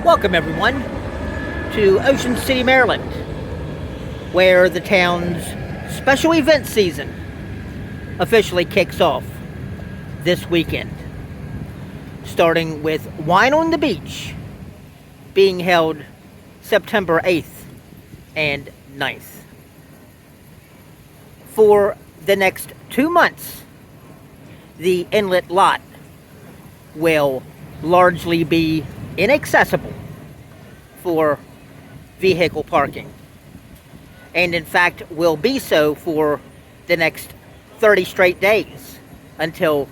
Welcome everyone to Ocean City, Maryland, where the town's special event season officially kicks off this weekend, starting with Wine on the Beach being held September 8th and 9th. For the next 2 months, the inlet lot will largely be inaccessible for vehicle parking, and in fact will be so for the next 30 straight days until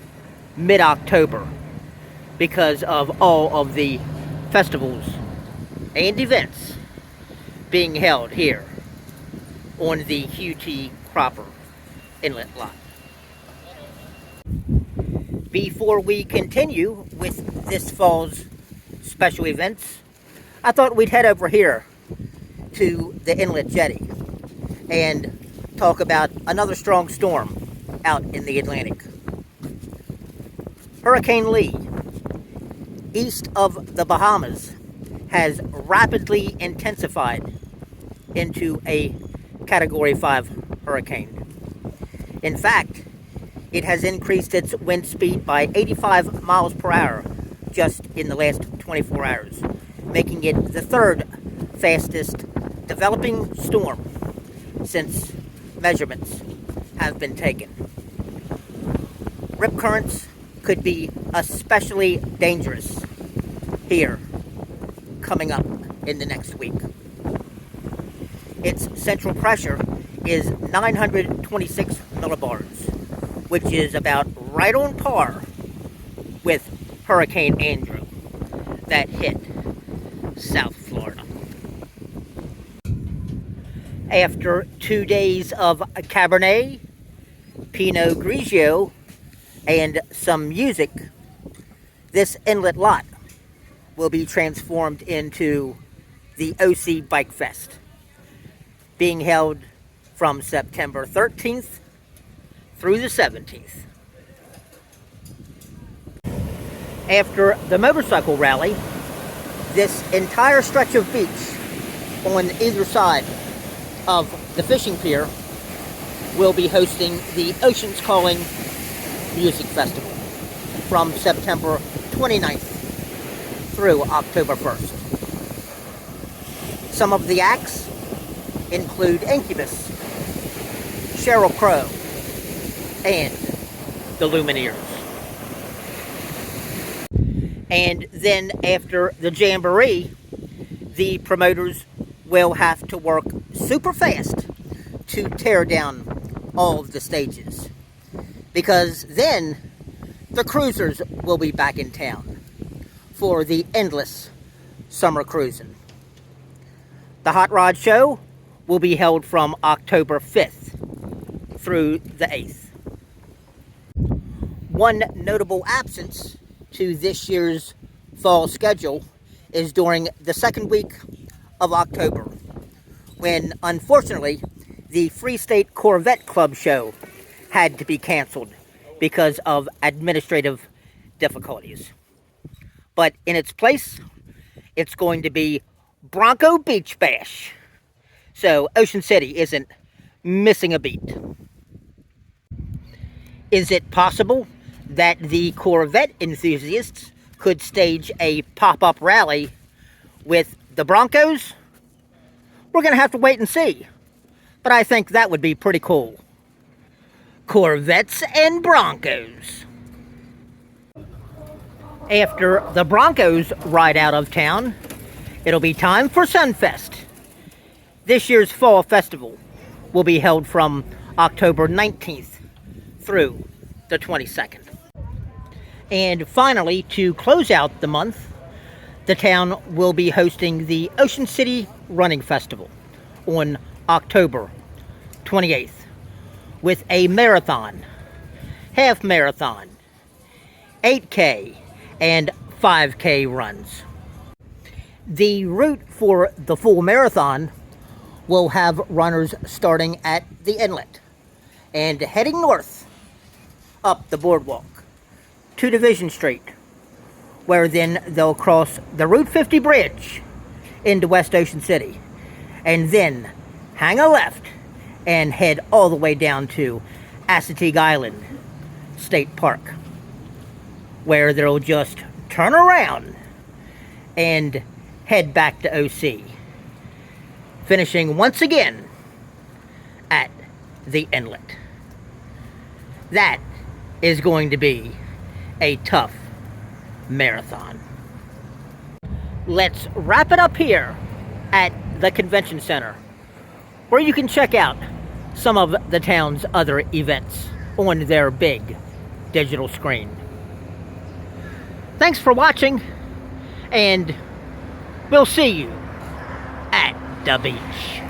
mid-October, because of all of the festivals and events being held here on the QT Cropper Inlet lot. Before we continue with this fall's special events, I thought we'd head over here to the inlet jetty and talk about another strong storm out in the Atlantic. Hurricane Lee, east of the Bahamas, has rapidly intensified into a Category 5 hurricane. In fact, it has increased its wind speed by 85 miles per hour just in the last 24 hours, making it the third fastest developing storm since measurements have been taken. Rip currents could be especially dangerous here coming up in the next week. Its central pressure is 926 millibars, which is about right on par with Hurricane Andrew that hit South Florida. After 2 days of Cabernet, Pinot Grigio, and some music, this inlet lot will be transformed into the OC Bike Fest, being held from September 13th through the 17th. After the motorcycle rally, this entire stretch of beach on either side of the fishing pier will be hosting the Ocean's Calling Music Festival from September 29th through October 1st. Some of the acts include Incubus, Sheryl Crow, and the Lumineers. And then after the Jamboree, the promoters will have to work super fast to tear down all of the stages, because then the cruisers will be back in town for the endless summer cruising. The Hot Rod Show will be held from October 5th through the 8th. One notable absence to this year's fall schedule is during the second week of October, when unfortunately the Free State Corvette Club show had to be canceled because of administrative difficulties. But in its place, it's going to be Bronco Beach Bash, so Ocean City isn't missing a beat. Is it possible that the Corvette enthusiasts could stage a pop-up rally with the Broncos? We're going to have to wait and see, but I think that would be pretty cool. Corvettes and Broncos. After the Broncos ride out of town, it'll be time for SunFest. This year's fall festival will be held from October 19th through the 22nd. And finally, to close out the month, the town will be hosting the Ocean City Running Festival on October 28th with a marathon, half marathon, 8K, and 5K runs. The route for the full marathon will have runners starting at the inlet and heading north up the boardwalk to Division Street, where then they'll cross the Route 50 bridge into West Ocean City, and then hang a left and head all the way down to Assateague Island State Park, where they'll just turn around and head back to OC, finishing once again at the inlet. That is going to be a tough marathon. Let's wrap it up here at the convention center, where you can check out some of the town's other events on their big digital screen. Thanks for watching, and we'll see you at the beach.